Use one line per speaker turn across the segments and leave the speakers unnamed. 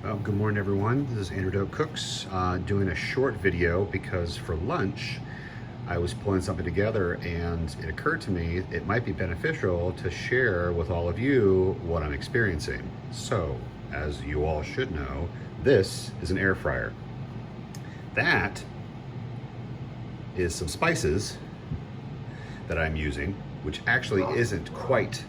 Well, good morning everyone. This is Andrew Doak Cooks doing a short video because for lunch I was pulling something together and it occurred to me it might be beneficial to share with all of you what I'm experiencing. So, as you all should know, this is an air fryer. That is some spices that I'm using, which actually isn't quite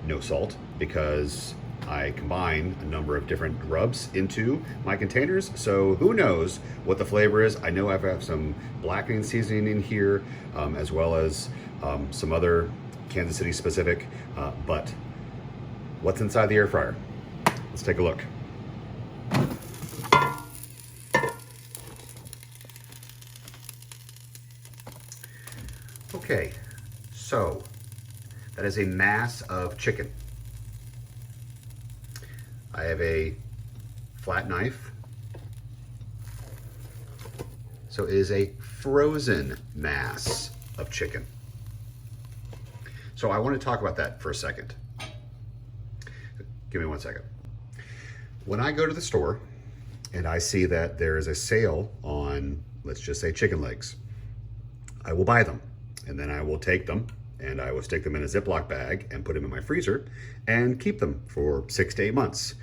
no salt because I combine a number of different rubs into my containers, so who knows what the flavor is. I know I have some blackening seasoning in here, as well as some other Kansas City specific, but what's inside the air fryer? Let's take a look. Okay, so that is a mass of chicken. I have a flat knife. So it is a frozen mass of chicken. So I want to talk about that for a second. Give me 1 second. When I go to the store and I see that there is a sale on, let's just say, chicken legs, I will buy them and then I will take them and I will stick them in a Ziploc bag and put them in my freezer and keep them for 6 to 8 months.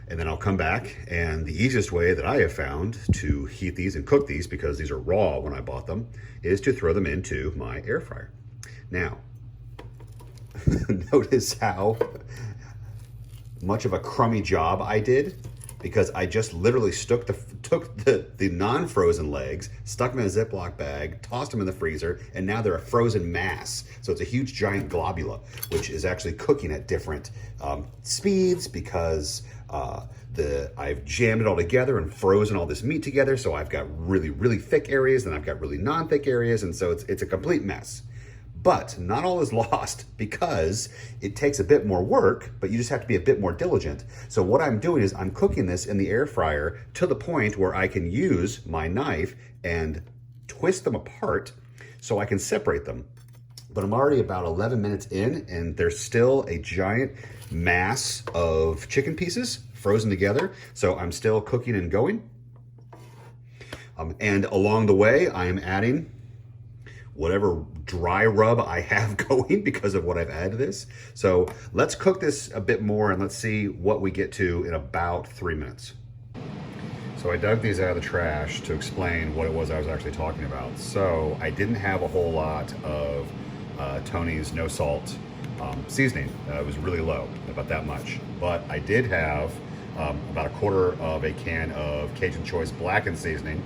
And then I'll come back, and the easiest way that I have found to heat these and cook these, because these are raw when I bought them, is to throw them into my air fryer. Now, notice how much of a crummy job I did, because I just literally took the non-frozen legs, stuck them in a Ziploc bag, tossed them in the freezer, and now they're a frozen mass. So it's a huge giant globula, which is actually cooking at different speeds because I've jammed it all together and frozen all this meat together. So I've got really, really thick areas, and I've got really non-thick areas, and so it's a complete mess. But not all is lost, because it takes a bit more work, but you just have to be a bit more diligent. So what I'm doing is I'm cooking this in the air fryer to the point where I can use my knife and twist them apart so I can separate them. But I'm already about 11 minutes in, and there's still a giant mass of chicken pieces frozen together. So I'm still cooking and going. And along the way, I am adding whatever dry rub I have going because of what I've added to this. So let's cook this a bit more and let's see what we get to in about 3 minutes. So I dug these out of the trash to explain what it was I was actually talking about. So I didn't have a whole lot of Tony's no salt seasoning. It was really low, about that much. But I did have about a quarter of a can of Cajun Choice blackened seasoning,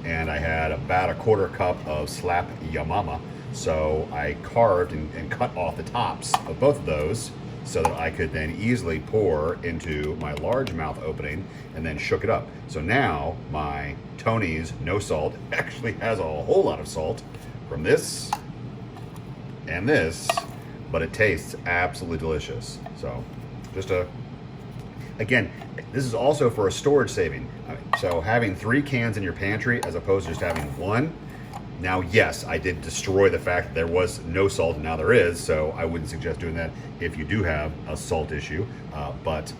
and I had about a quarter cup of Slap Ya Mama. So I carved and cut off the tops of both of those so that I could then easily pour into my largemouth opening and then shook it up. So now my Tony's no salt actually has a whole lot of salt from this and this, but it tastes absolutely delicious. So just again, this is also for a storage saving. So having 3 cans in your pantry as opposed to just having 1. Now, yes, I did destroy the fact that there was no salt, and now there is, so I wouldn't suggest doing that if you do have a salt issue. But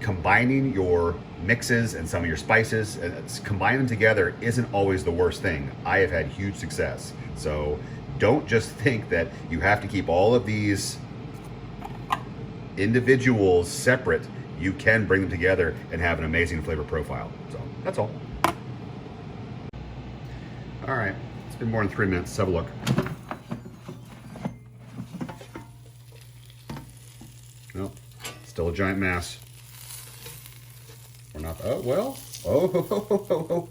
combining your mixes and some of your spices, combine them together isn't always the worst thing. I have had huge success. So don't just think that you have to keep all of these individuals separate. You can bring them together and have an amazing flavor profile. So that's all. All right, it's been more than 3 minutes. Let's have a look. Well, still a giant mass. We're not, oh, well,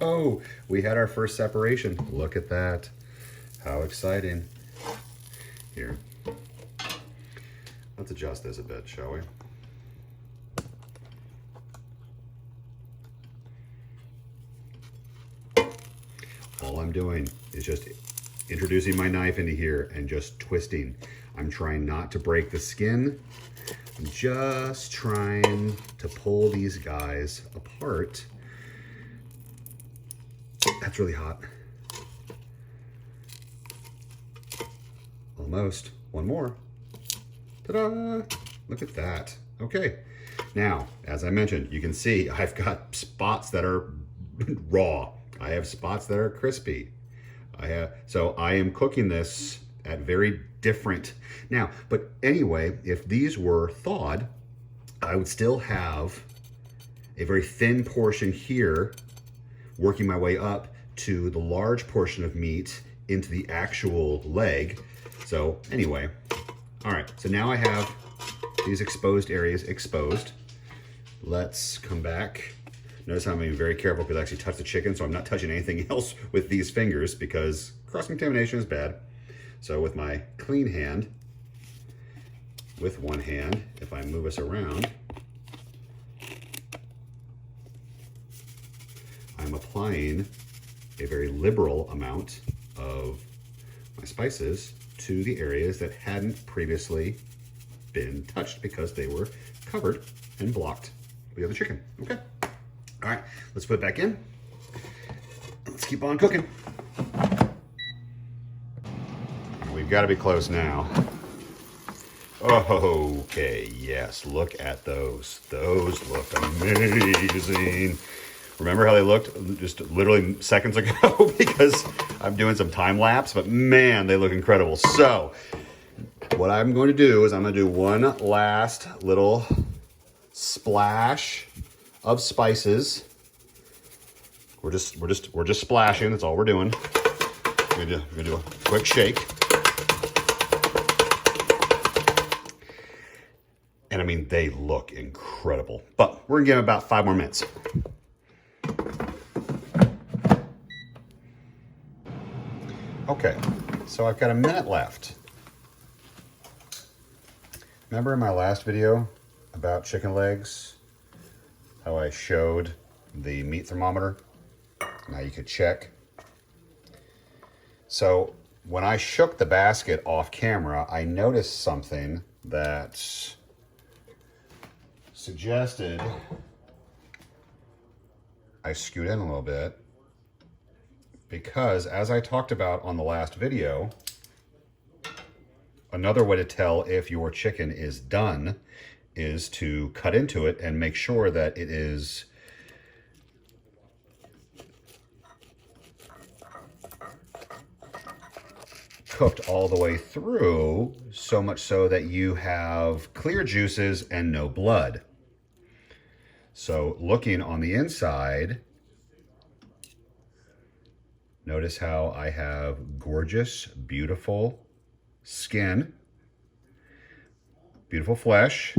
oh, we had our first separation. Look at that. How exciting. Here, let's adjust this a bit, shall we? All I'm doing is just introducing my knife into here and just twisting. I'm trying not to break the skin. I'm just trying to pull these guys apart. That's really hot. Almost. One more. Ta-da! Look at that. Okay. Now, as I mentioned, you can see I've got spots that are raw. I have spots that are crispy. So I am cooking this at very different. Now, but anyway, if these were thawed, I would still have a very thin portion here, working my way up to the large portion of meat into the actual leg. So anyway, all right, so now I have these exposed areas exposed. Let's come back. Notice I'm being very careful because I actually touch the chicken, so I'm not touching anything else with these fingers because cross-contamination is bad. So with my clean hand, with one hand, if I move us around, I'm applying a very liberal amount of my spices to the areas that hadn't previously been touched because they were covered and blocked with the other chicken. Okay. All right, let's put it back in. Let's keep on cooking. We've got to be close now. Okay, yes, look at those. Those look amazing. Remember how they looked just literally seconds ago? Because I'm doing some time lapse, but man, they look incredible. So what I'm going to do is I'm going to do one last little splash of spices. We're just splashing. That's all we're doing. We're gonna do a quick shake. And I mean, they look incredible. But we're gonna give them about 5 more minutes. Okay, so I've got a minute left. Remember in my last video about chicken legs, how I showed the meat thermometer? Now you could check. So when I shook the basket off camera, I noticed something that suggested I scoot in a little bit, because as I talked about on the last video, another way to tell if your chicken is done is to cut into it and make sure that it is cooked all the way through, so much so that you have clear juices and no blood. So looking on the inside, notice how I have gorgeous, beautiful skin, beautiful flesh,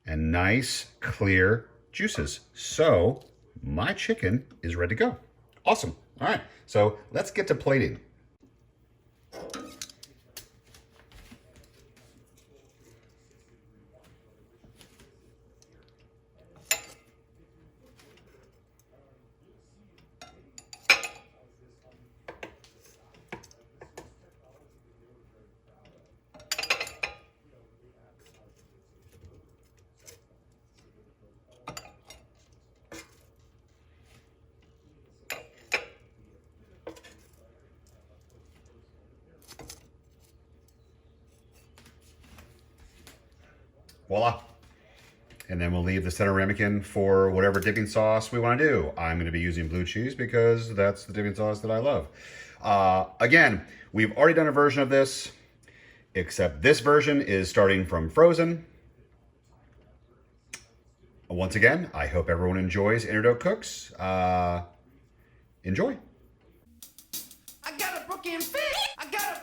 and nice, clear juices. So my chicken is ready to go. Awesome. All right, so let's get to plating. Voila. And then we'll leave the center ramekin for whatever dipping sauce we want to do. I'm going to be using blue cheese because that's the dipping sauce that I love. Again, we've already done a version of this, except this version is starting from frozen. Once again, I hope everyone enjoys Andrew Doak Cooks. Enjoy.
I got a broken fit. I got a